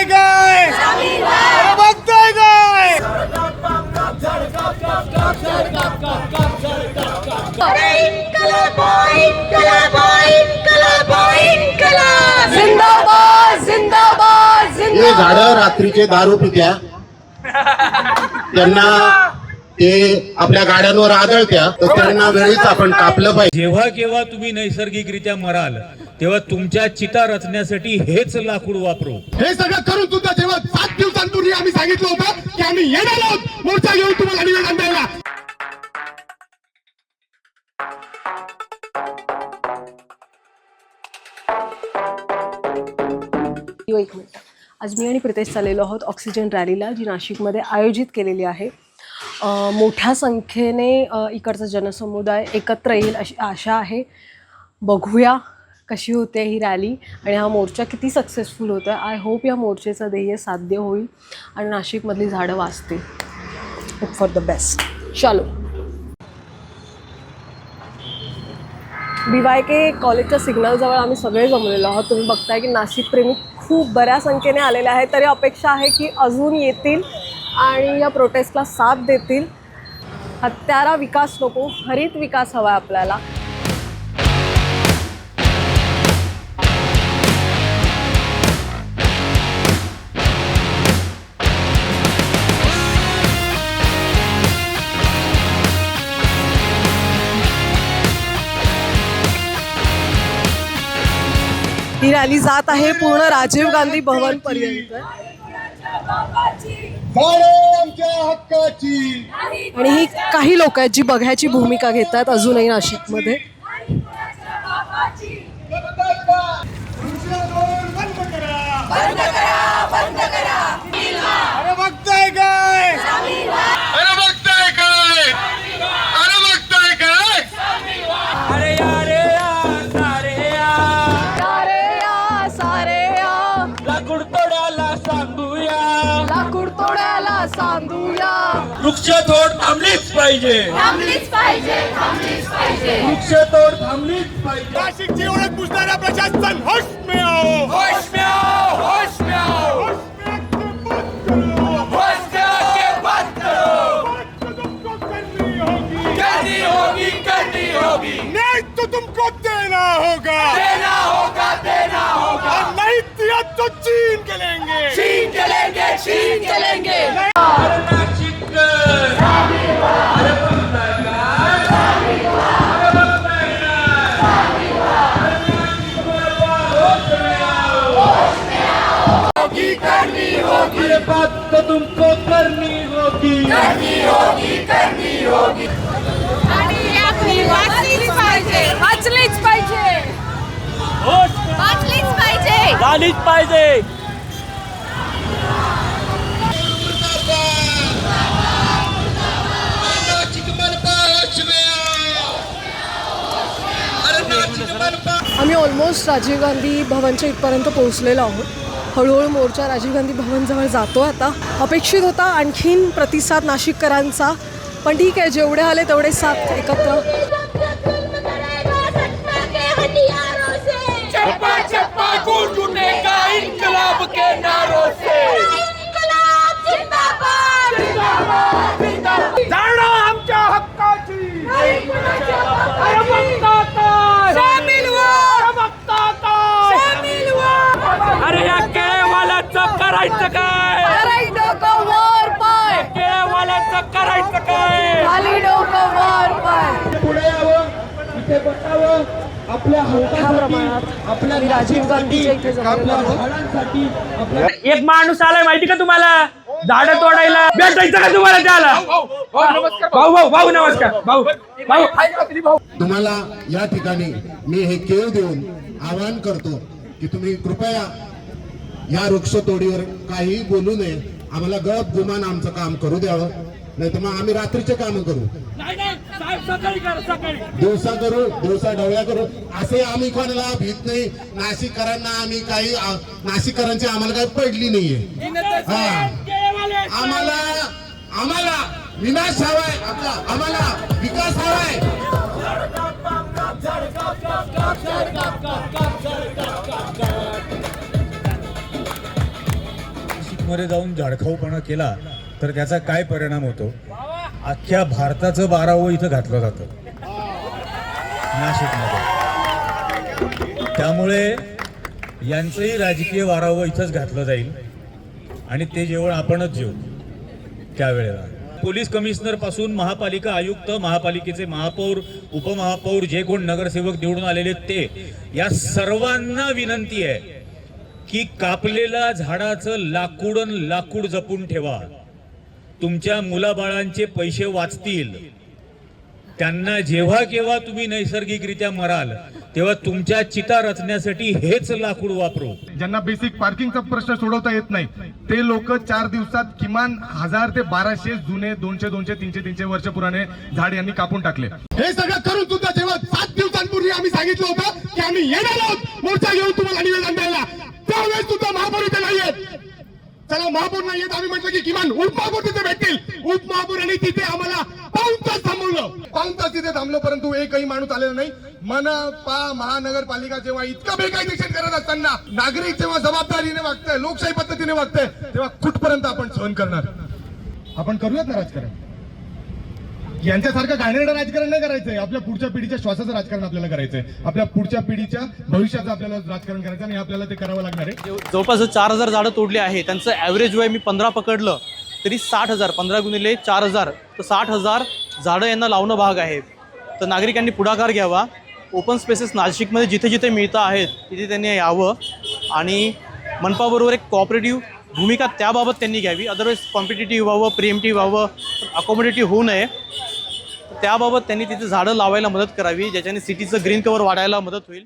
काय अरे बघताय काय जिंदाबाद जिंदाबाद हे झाडं रात्रीचे दारू पित्या त्यांना ते आपल्या गाड्यांवर आदळत्या तर त्यांना वेळीच आपण कापलं पाहिजे. जेव्हा केव्हा तुम्ही नैसर्गिकरित्या मराल तेव्हा तुमच्या चिता रचण्यासाठी हेच लाकूड वापरू. हे सगळं करून सुद्धा जेव्हा 7 दिवसांपूर्वी आम्ही सांगितलं होतं की आम्ही येणार आहोत मोर्चा घेऊन तुम्हाला निवेदन द्यायला. एक मिनिट. आज मी आणि प्रितेश चाललेलो आहोत ऑक्सिजन रॅलीला, जी नाशिकमध्ये आयोजित केलेली आहे. मोठ्या संख्येने इकडचा जनसमुदाय एकत्र येईल अशी आशा आहे. बघूया कशी होते ही रॅली आणि हा मोर्चा किती सक्सेसफुल होतो आहे. आय होप या मोर्चेचं ध्येय साध्य होईल आणि नाशिकमधली झाडं वाचतील. Hope for the best. चालो. BYK कॉलेजच्या सिग्नलजवळ आम्ही सगळे जमलेलो आहोत. तुम्ही बघताय की नाशिकप्रेमी खूप बऱ्या संख्येने आलेले आहेत. तरी अपेक्षा आहे की अजून येतील आणि या प्रोटेस्टला साथ देतील. हत्यारा विकास नको, हरित विकास हवा आहे आपल्याला. ही रॅली जात आहे पूर्ण राजीव गांधी भवन पर्यंत आणि ही काही लोक आहेत जी बघ्याची भूमिका घेतात अजूनही नाशिकमध्ये. अरे बघताय काय अरे बघताय काय अरे बघताय काय अरे यारे लाकूड तोड्याला सांगूया, लाकूड तोड्याला सांगूया. वृक्षतोड थांबलीच पाहिजे, वृक्षतोड थांबलीच पाहिजे. नाशिकची ओळख पुसणारा प्रशासन होश में आओ, होश में आओ, होश में आओ, होश में आके बात करो. बात तो तुमको करनी होगी, करनी होगी, करनी होगी. नहीं तो तुमको देना होगा, देना होगा, देना होगा. और नहीं दिया तो छीन के लेंगे, छीन के लेंगे, छीन के लेंगे. अरे नाशिककर, अरे बघताय काय? अरे बघताय काय? होगी, करनी होगी. अरे बात तो तुमको करनी होगी, करनी होगी, करनी होगी. वाचलीच पाहिजे, वाचलीच पाहिजे, वाचलीच पाहिजे, झालीच पाहिजे. आम्ही ऑलमोस्ट राजीव गांधी भवनच्या इथपर्यंत पोहोचलेलो आहोत. हळूहळू मोर्चा राजीव गांधी भवनजवळ जातो. आता अपेक्षित होता आणखीन प्रतिसाद नाशिककरांचा, पण ठीक आहे, जेवढे आले तेवढे साथ एकत्र. चप्पा चप्पा गूंज उठेगा इनकलाब के नारों से. जाणं आमच्या हक्काची, अरे बघता काय? सामील व्हा, अरे बघता काय, सामील व्हा. अरे या केळेवाल्याचं करायचं काय? खाली डोकं वर पाय, केळेवाल्याचं करायचं काय? खाली डोकं वर पाय. पुढे यावं, इथे बसावं, आपल्या मोठ्या प्रमाणात आपल्या राजीव गांधीच्या इथे जमलेलो आहोत. हक्कासाठी आपल्या एक माणूस आलाय माहिती का तुम्हाला, झाडं तोडायला. भेटायचं का तुम्हाला त्याला? भाऊ भाऊ भाऊ नमस्कार. भाऊ भाऊ तुम्हाला या ठिकाणी मी हे केळ देऊन आवाहन करतो की तुम्ही कृपया या वृक्षतोडीवर काही बोलू नये. आम्हाला गप गुमान आमचं काम करू द्यावं, नाही तर मग आम्ही रात्रीचे काम करू, दिवसा करू, दिवसा ढवळ्या करू. असे आम्ही कोणाला भीत नाही. नाशिककरांना आम्ही काही, नाशिककरांची आम्हाला काही पडली नाहीये. आम्हाला आम्हाला विनाश हवाय आपला, आम्हाला विकास हवाय. आतमध्ये जाऊन झाडखाऊपणा केला तर त्याचा काय परिणाम होतो? अख्ख्या भारताचं 12वं इथं घातलं जातं नाशिकमध्ये. त्यामुळे यांचंही राजकीय 12वं इथंच घातलं जाईल आणि ते जेवण आपणच जेवू त्यावेळेला. पोलीस कमिशनर पासून महापालिका आयुक्त, महापालिकेचे महापौर, उपमहापौर, जे कोण नगरसेवक निवडून आलेले ते, या सर्वांना विनंती आहे की कापलेल्या झाडाचं लाकूड जपून ठेवा. तुमच्या मुलाबाळांचे पैसे वाचतील. त्यांना जेव्हा केव्हा तुम्ही नैसर्गिकरित्या मराल तेव्हा तुमच्या चिता रचण्यासाठी हेच लाकूड वापरू. ज्यांना बेसिक पार्किंगचा प्रश्न सोडवता येत नाही ते लोक 4 दिवसात किमान 1000 ते 1200 जुने 200, 300 वर्ष पुराणे झाड यांनी कापून टाकले. हे सगळं करून सुद्धा जेव्हा 7 दिवसांपूर्वी आम्ही सांगितलं होतं की आम्ही येणार आहोत मोर्चा घेऊन तुम्हाला निवेदन द्यायला, त्यावेळेस सुद्धा महापौर इथे नाहीयेत. चला महापौर नाहीयेत, आम्ही म्हटलं की किमान उपमहापौर तिथे भेटतील. उपमहापौरांनी तिथे आम्हाला पाऊण तास थांबवलं. पाऊण तास तिथे थांबलो, परंतु एकही माणूस आलेला नाही. मनपा महानगरपालिका जेव्हा इतकं बेकायदेशीर करत असताना नागरिक जेव्हा जबाबदारीने वागतंय, लोकशाही पद्धतीने वागतंय, तेव्हा कुठपर्यंत आपण सहन करणार? आपण करूयात ना राजकारण. यांच्यासारखं घाणेरडं राजकारण नाही करायचंय. आपल्या पुढच्या पिढीच्या श्वासाचं राजकारण आपल्याला करायचंय. आपल्या पुढच्या पिढीच्या भविष्याचं आपल्याला राजकारण करायचं आणि आपल्याला ते करावं लागणार आहे. जवळपास 4000 झाडं तोडली आहे. त्यांचं ॲव्हरेज वय मी 15 पकडलं तरी 60,000, 15 गुणिले 4000 तर 60,000 झाडं यांना लावणं भाग आहे. तर नागरिकांनी पुढाकार घ्यावा. ओपन स्पेसेस नाशिकमध्ये जिथे जिथे मिळतं आहेत तिथे त्यांनी यावं आणि मनपाबरोबर एक कॉपरेटिव्ह भूमिका त्याबाबत त्यांनी घ्यावी. अदरवाईज कॉम्पिटेटिव्ह व्हावं, प्रिएम्प्टिव्ह व्हावं, अकोमोडेटिव्ह होऊ नये. त्याबाबत त्यांनी तिथे झाडं लावायला मदत करावी, ज्याच्याने सिटीचं ग्रीन कव्हर वाढायला मदत होईल.